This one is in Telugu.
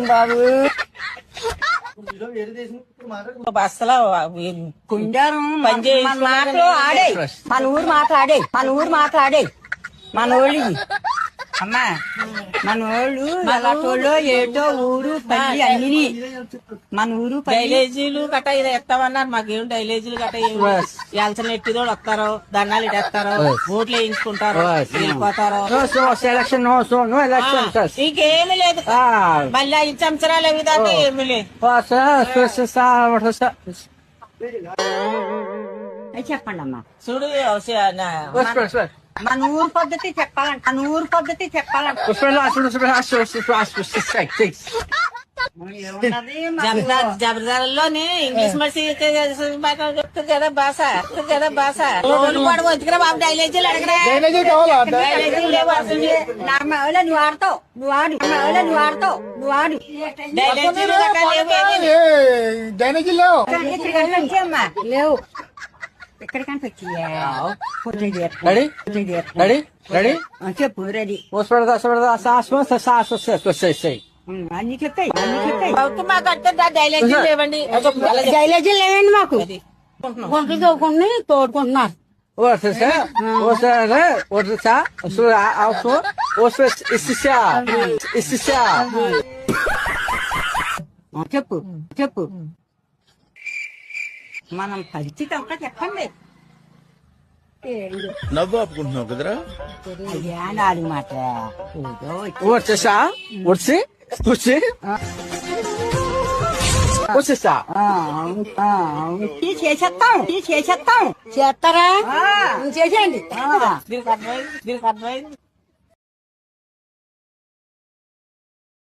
బాబు అసలు కుండారం మన మాటలు ఆడే మన ఊరు మాట్లాడే మన ఊళ్ళి అమ్మా మన వాళ్ళు ఎలాంటోళ్ళు ఏటో ఊరు పల్లి అన్ని మన ఊరు డైలేజీలు గట్ట ఇది ఎత్తామన్నారు. మాకేం డైలేజీలు గట్ట ఎలసిన ఎట్టిదోళ్ళు వస్తారు, దండాలు ఇటేస్తారు, ఓట్లు వేయించుకుంటారు, వెళ్ళిపోతారు. ఇంకేమీ లేదు. మళ్ళీ 5 సంవత్సరాలు అవి దాకా ఏమీ లేదు. చెప్పండి అమ్మా. చూడు మన ఊరు పద్ధతి చెప్పాలంట. జబర్దార్లోని ఇంగ్లీష్ మనిషి చెప్తుంది కదా భాష బాబు డైలేజీలు అడగరా. నువ్వు ఆడతావు నువ్వు ఆడు లేవు ఎక్కడికంటే చెప్పు రెడీ అన్ని చెప్తాయి డైలాజీలు లేవండి మాకు కొంటలు చదువుకుని తోడుకుంటున్నారు. చెప్పు మనం పరిస్థితి అంతా చెప్పండి. నవ్వు ఆపుకుంటున్నావు కదరా. అయ్యా నాలుగు మాట చేసేస్తాం చేస్తారా చేసేయండి.